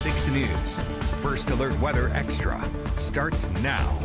6 News. First Alert Weather Extra starts now.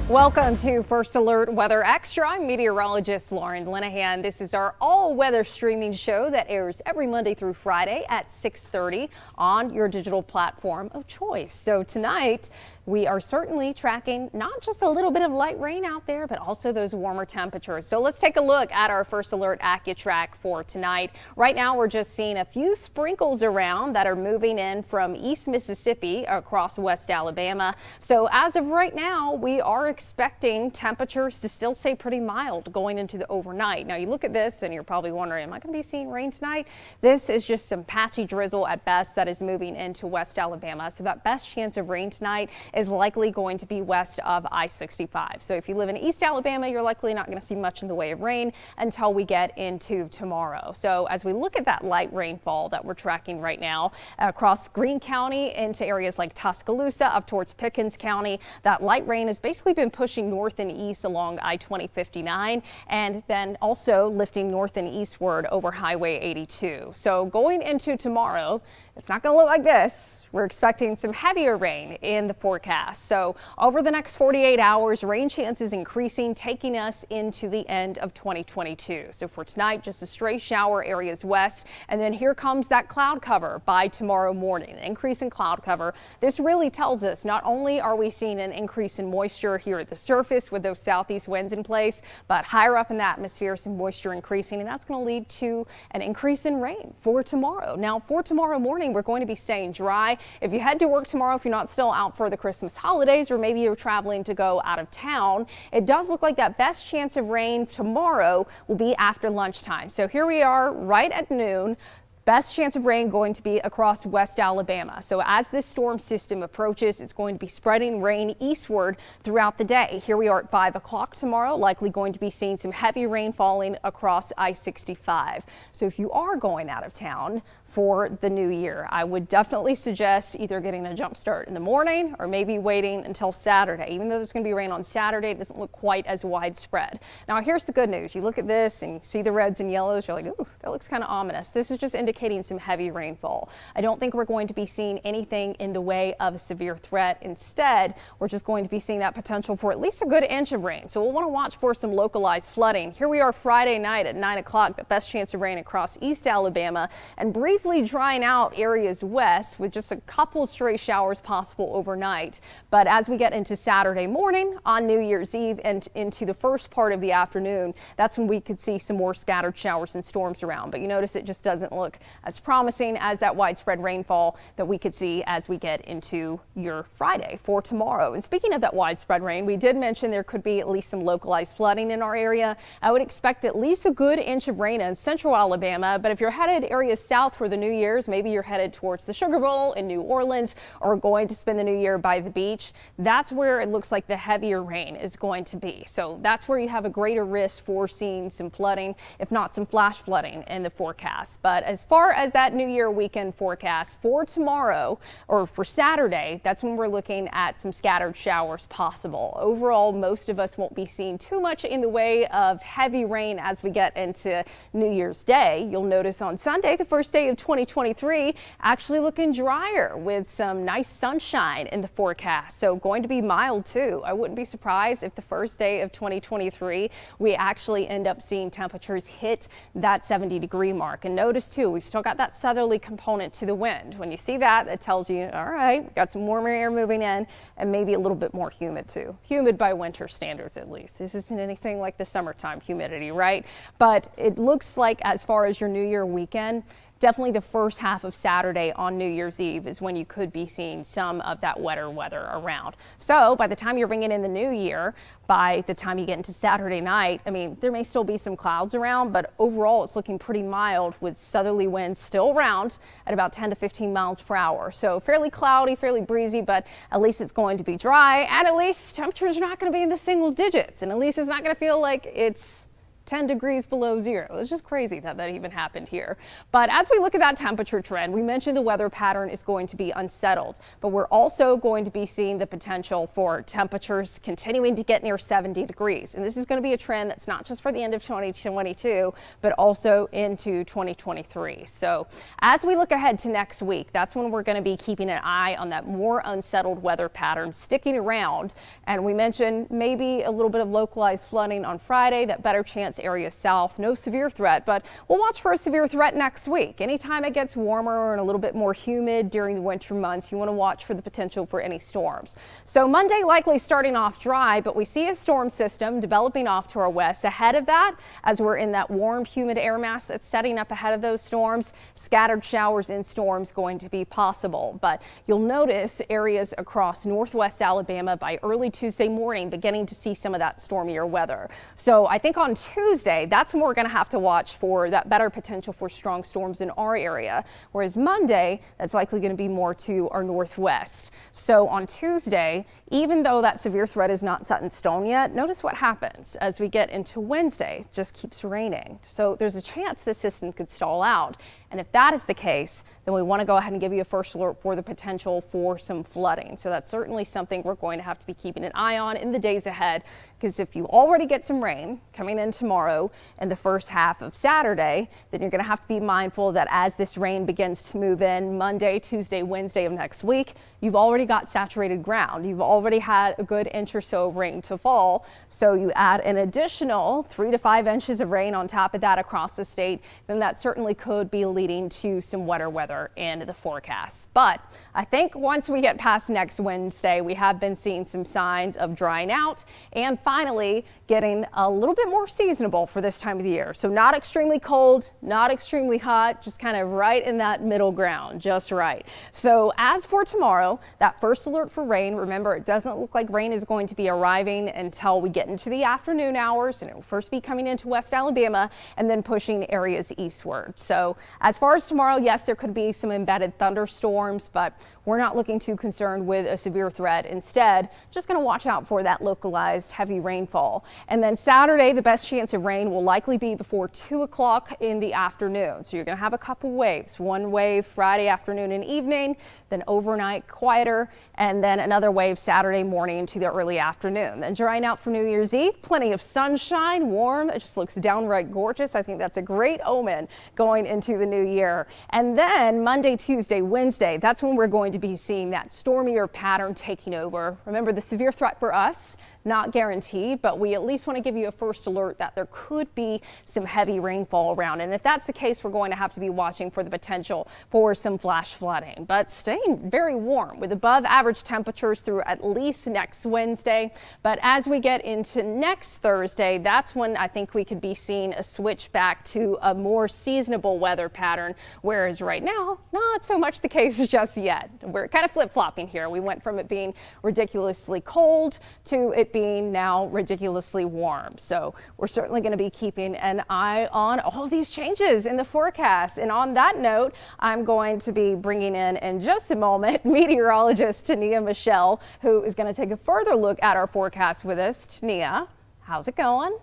Welcome to First Alert Weather Extra. I'm meteorologist Lauren Linehan. This is our all-weather streaming show that airs every Monday through Friday at 6:30 on your digital platform of choice. So tonight, we are certainly tracking not just a little bit of light rain out there, but also those warmer temperatures. So let's take a look at our First Alert AccuTrack for tonight. Right now, we're just seeing a few sprinkles around that are moving in from East Mississippi across West Alabama. So as of right now, we are expecting temperatures to still stay pretty mild going into the overnight. Now you look at this and you're probably wondering, am I going to be seeing rain tonight? This is just some patchy drizzle at best that is moving into West Alabama. So that best chance of rain tonight is likely going to be west of I-65. So if you live in East Alabama, you're likely not going to see much in the way of rain until we get into tomorrow. So as we look at that light rainfall that we're tracking right now across Greene County into areas like Tuscaloosa up towards Pickens County, that light rain has basically been pushing north and east along I-2059 and then also lifting north and eastward over Highway 82. So going into tomorrow, it's not going to look like this. We're expecting some heavier rain in the forecast. So over the next 48 hours, rain chances increasing, taking us into the end of 2022. So for tonight, just a stray shower areas west. And then here comes that cloud cover by tomorrow morning, an increase in cloud cover. This really tells us not only are we seeing an increase in moisture here at the surface with those southeast winds in place, but higher up in the atmosphere, some moisture increasing, and that's going to lead to an increase in rain for tomorrow. Now for tomorrow morning, we're going to be staying dry. If you head to work tomorrow, if you're not still out for the Christmas holidays, or maybe you're traveling to go out of town, it does look like that best chance of rain tomorrow will be after lunchtime. So here we are right at noon. Best chance of rain going to be across West Alabama. So as this storm system approaches, it's going to be spreading rain eastward throughout the day. Here we are at 5 o'clock tomorrow, likely going to be seeing some heavy rain falling across I-65. So if you are going out of town for the new year, I would definitely suggest either getting a jump start in the morning or maybe waiting until Saturday. Even though there's going to be rain on Saturday, it doesn't look quite as widespread. Now here's the good news. You look at this and you see the reds and yellows, you're like, ooh, that looks kind of ominous. This is just indicating some heavy rainfall. I don't think we're going to be seeing anything in the way of a severe threat. Instead, we're just going to be seeing that potential for at least a good inch of rain. So we'll want to watch for some localized flooding. Here we are Friday night at 9 o'clock, the best chance of rain across East Alabama and briefly drying out areas west with just a couple stray showers possible overnight. But as we get into Saturday morning on New Year's Eve and into the first part of the afternoon, that's when we could see some more scattered showers and storms around. But you notice it just doesn't look as promising as that widespread rainfall that we could see as we get into your Friday for tomorrow. And speaking of that widespread rain, we did mention there could be at least some localized flooding in our area. I would expect at least a good inch of rain in central Alabama. But if you're headed areas south for the New Year's, maybe you're headed towards the Sugar Bowl in New Orleans or going to spend the new year by the beach, that's where it looks like the heavier rain is going to be. So that's where you have a greater risk for seeing some flooding, if not some flash flooding in the forecast. But as far as that New Year weekend forecast for tomorrow or for Saturday, that's when we're looking at some scattered showers possible. Overall, most of us won't be seeing too much in the way of heavy rain as we get into New Year's Day. You'll notice on Sunday, the first day of 2023, actually looking drier with some nice sunshine in the forecast. So going to be mild too. I wouldn't be surprised if the first day of 2023, we actually end up seeing temperatures hit that 70-degree mark. And notice too, we've still got that southerly component to the wind. When you see that, it tells you, all right, we've got some warmer air moving in and maybe a little bit more humid too. Humid by winter standards, at least. This isn't anything like the summertime humidity, right? But it looks like as far as your New Year weekend, definitely the first half of Saturday on New Year's Eve is when you could be seeing some of that wetter weather around. So by the time you're bringing in the new year, by the time you get into Saturday night, I mean, there may still be some clouds around, but overall it's looking pretty mild with southerly winds still around at about 10 to 15 miles per hour. So fairly cloudy, fairly breezy, but at least it's going to be dry, and at least temperatures are not going to be in the single digits, and at least it's not going to feel like it's 10 degrees below zero. It's just crazy that that even happened here. But as we look at that temperature trend, we mentioned the weather pattern is going to be unsettled, but we're also going to be seeing the potential for temperatures continuing to get near 70 degrees. And this is going to be a trend that's not just for the end of 2022, but also into 2023. So as we look ahead to next week, that's when we're going to be keeping an eye on that more unsettled weather pattern sticking around. And we mentioned maybe a little bit of localized flooding on Friday, that better chance area south, no severe threat, but we'll watch for a severe threat next week. Anytime it gets warmer and a little bit more humid during the winter months, you want to watch for the potential for any storms. So Monday likely starting off dry, but we see a storm system developing off to our west. Ahead of that, as we're in that warm, humid air mass that's setting up ahead of those storms, scattered showers and storms going to be possible. But you'll notice areas across northwest Alabama by early Tuesday morning beginning to see some of that stormier weather. So I think on Tuesday, that's when we're going to have to watch for that better potential for strong storms in our area. Whereas Monday, that's likely going to be more to our northwest. So on Tuesday, even though that severe threat is not set in stone yet, notice what happens as we get into Wednesday. It just keeps raining. So there's a chance the system could stall out. And if that is the case, then we want to go ahead and give you a first alert for the potential for some flooding. So that's certainly something we're going to have to be keeping an eye on in the days ahead, because if you already get some rain coming in tomorrow and the first half of Saturday, then you're going to have to be mindful that as this rain begins to move in Monday, Tuesday, Wednesday of next week, you've already got saturated ground. You've already had a good inch or so of rain to fall. So you add an additional 3 to 5 inches of rain on top of that across the state, then that certainly could be leading to some wetter weather in the forecast. But I think once we get past next Wednesday, we have been seeing some signs of drying out and finally getting a little bit more seasonable for this time of the year. So not extremely cold, not extremely hot, just kind of right in that middle ground, just right. So as for tomorrow, that first alert for rain, remember, it doesn't look like rain is going to be arriving until we get into the afternoon hours, and it will first be coming into West Alabama and then pushing areas eastward. So as far as tomorrow, yes, there could be some embedded thunderstorms, but we're not looking too concerned with a severe threat. Instead, just going to watch out for that localized heavy rainfall. And then Saturday, the best chance of rain will likely be before 2 o'clock in the afternoon. So you're going to have a couple waves. One wave Friday afternoon and evening, then overnight quieter, and then another wave Saturday morning into the early afternoon. Then drying out for New Year's Eve, plenty of sunshine, warm. It just looks downright gorgeous. I think that's a great omen going into the new year. And then Monday, Tuesday, Wednesday, that's when we're going to be seeing that stormier pattern taking over. Remember, the severe threat for us, not guaranteed, but we at least want to give you a first alert that there could be some heavy rainfall around. And if that's the case, we're going to have to be watching for the potential for some flash flooding, but staying very warm with above average temperatures through at least next Wednesday. But as we get into next Thursday, that's when I think we could be seeing a switch back to a more seasonable weather pattern, whereas right now, not so much the case just yet. We're kind of flip-flopping here. We went from it being ridiculously cold to it being now ridiculously warm. So we're certainly going to be keeping an eye on all these changes in the forecast. And on that note, I'm going to be bringing in just a moment meteorologist Tania Michelle, who is going to take a further look at our forecast with us. Tania, how's it going?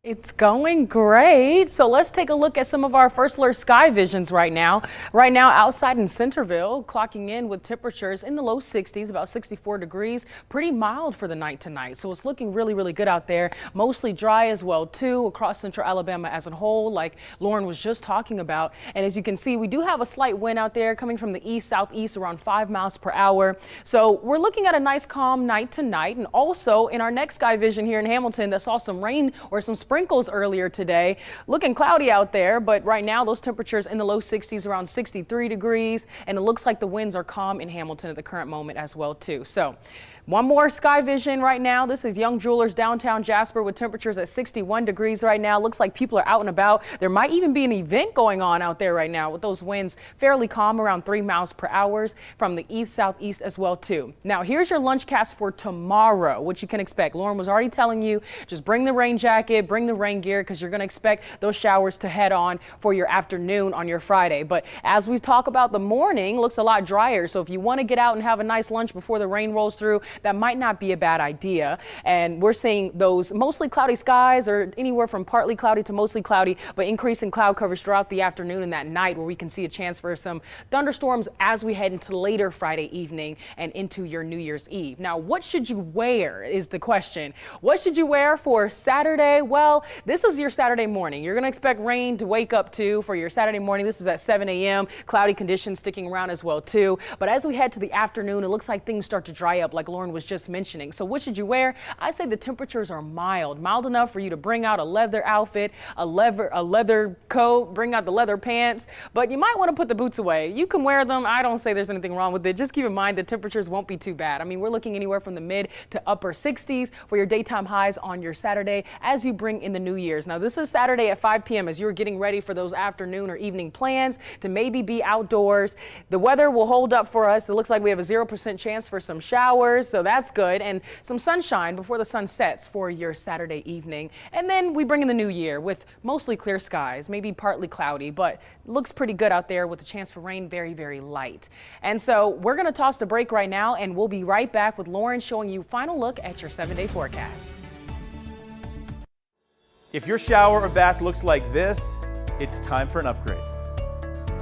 It's going great. So let's take a look at some of our first alert sky visions right now. Right now outside in Centerville, clocking in with temperatures in the low 60s, about 64 degrees, pretty mild for the night tonight. So it's looking really, really good out there. Mostly dry as well, too, across central Alabama as a whole, like Lauren was just talking about. And as you can see, we do have a slight wind out there coming from the east southeast around 5 miles per hour. So we're looking at a nice calm night tonight. And also in our next sky vision here in Hamilton that saw some rain or some sprinkles earlier today. Looking cloudy out there, but right now those temperatures in the low 60s, around 63 degrees, and it looks like the winds are calm in Hamilton at the current moment as well too. So one more sky vision right now. This is Young Jewelers downtown Jasper with temperatures at 61 degrees right now. Looks like people are out and about. There might even be an event going on out there right now with those winds fairly calm around 3 miles per hour from the east southeast as well too. Now here's your lunchcast for tomorrow, what you can expect. Lauren was already telling you, just bring the rain jacket, bring bring the rain gear because you're going to expect those showers to head on for your afternoon on your Friday. But as we talk about the morning, looks a lot drier. So if you want to get out and have a nice lunch before the rain rolls through, that might not be a bad idea. And we're seeing those mostly cloudy skies, or anywhere from partly cloudy to mostly cloudy, but increasing cloud coverage throughout the afternoon and that night, where we can see a chance for some thunderstorms as we head into later Friday evening and into your New Year's Eve. Now, what should you wear is the question. What should you wear for Saturday? Well, this is your Saturday morning. You're going to expect rain to wake up to for your Saturday morning. This is at 7 a.m. Cloudy conditions sticking around as well too. But as we head to the afternoon, it looks like things start to dry up, like Lauren was just mentioning. So what should you wear? I say the temperatures are mild enough for you to bring out a leather outfit, a leather coat, bring out the leather pants, but you might want to put the boots away. You can wear them. I don't say there's anything wrong with it. Just keep in mind the temperatures won't be too bad. I mean, we're looking anywhere from the mid to upper 60s for your daytime highs on your Saturday as you bring in the New Year's. Now, this is Saturday at 5 p.m. as you're getting ready for those afternoon or evening plans to maybe be outdoors. The weather will hold up for us. It looks like we have a 0% chance for some showers, so that's good, and some sunshine before the sun sets for your Saturday evening. And then we bring in the new year with mostly clear skies, maybe partly cloudy, but looks pretty good out there with a chance for rain, very, very light. And so we're going to toss the break right now, and we'll be right back with Lauren showing you final look at your 7-day forecast. If your shower or bath looks like this, it's time for an upgrade.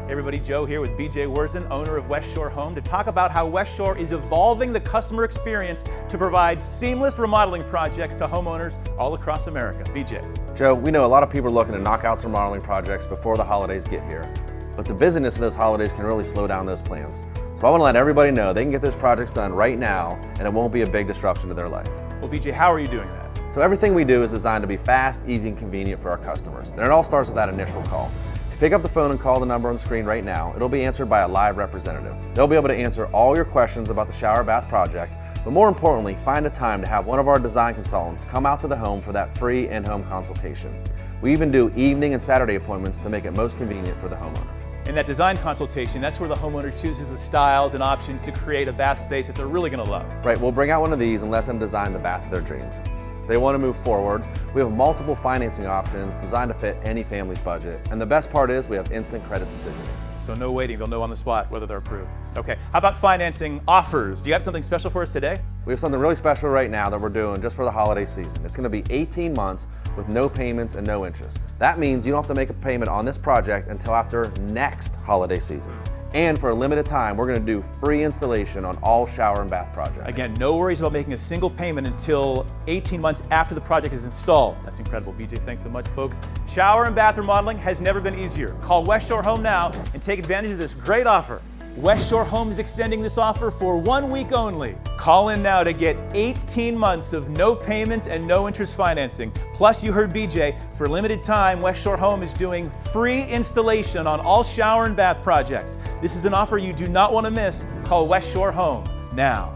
Hey everybody, Joe here with BJ Worzen, owner of West Shore Home, to talk about how West Shore is evolving the customer experience to provide seamless remodeling projects to homeowners all across America. BJ. Joe, we know a lot of people are looking to knock out some remodeling projects before the holidays get here, but the busyness of those holidays can really slow down those plans. So I want to let everybody know they can get those projects done right now, and it won't be a big disruption to their life. Well, BJ, how are you doing that? So everything we do is designed to be fast, easy, and convenient for our customers. And it all starts with that initial call. Pick up the phone and call the number on the screen right now. It'll be answered by a live representative. They'll be able to answer all your questions about the shower bath project, but more importantly, find a time to have one of our design consultants come out to the home for that free in-home consultation. We even do evening and Saturday appointments to make it most convenient for the homeowner. In that design consultation, that's where the homeowner chooses the styles and options to create a bath space that they're really going to love. Right, we'll bring out one of these and let them design the bath of their dreams. They want to move forward. We have multiple financing options designed to fit any family's budget. And the best part is we have instant credit decision. So no waiting, they'll know on the spot whether they're approved. Okay, how about financing offers? Do you have something special for us today? We have something really special right now that we're doing just for the holiday season. It's going to be 18 months with no payments and no interest. That means you don't have to make a payment on this project until after next holiday season. And for a limited time, we're going to do free installation on all shower and bath projects. Again, no worries about making a single payment until 18 months after the project is installed. That's incredible. BJ, thanks so much, folks. Shower and bath remodeling has never been easier. Call West Shore Home now and take advantage of this great offer. West Shore Home is extending this offer for 1 week only. Call in now to get 18 months of no payments and no interest financing. Plus, you heard BJ, for a limited time, West Shore Home is doing free installation on all shower and bath projects. This is an offer you do not want to miss. Call West Shore Home now.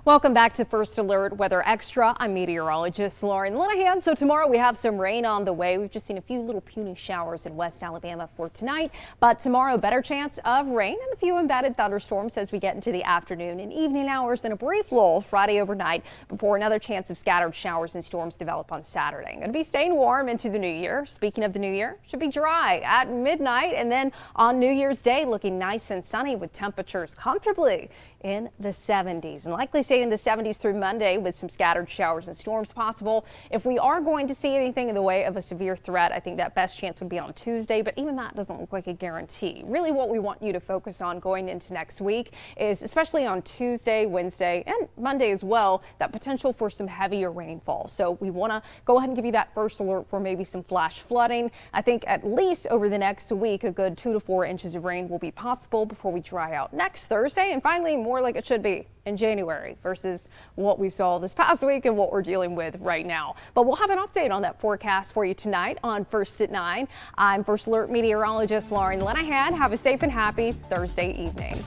Welcome back to First Alert Weather Extra. I'm meteorologist Lauren Linehan. So tomorrow we have some rain on the way. We've just seen a few little puny showers in West Alabama for tonight, but tomorrow better chance of rain and a few embedded thunderstorms as we get into the afternoon and evening hours, and a brief lull Friday overnight before another chance of scattered showers and storms develop on Saturday. Going to be staying warm into the new year. Speaking of the new year, should be dry at midnight, and then on New Year's Day looking nice and sunny with temperatures comfortably in the 70s and likely stay in the 70s through Monday with some scattered showers and storms possible. If we are going to see anything in the way of a severe threat, I think that best chance would be on Tuesday, but even that doesn't look like a guarantee. Really what we want you to focus on going into next week is, especially on Tuesday, Wednesday, and Monday as well, that potential for some heavier rainfall. So we want to go ahead and give you that first alert for maybe some flash flooding. I think at least over the next week, a good 2 to 4 inches of rain will be possible before we dry out next Thursday, and finally more like it should be in January versus what we saw this past week and what we're dealing with right now. But we'll have an update on that forecast for you tonight on First at 9. I'm First Alert meteorologist Lauren Linehan. Have a safe and happy Thursday evening.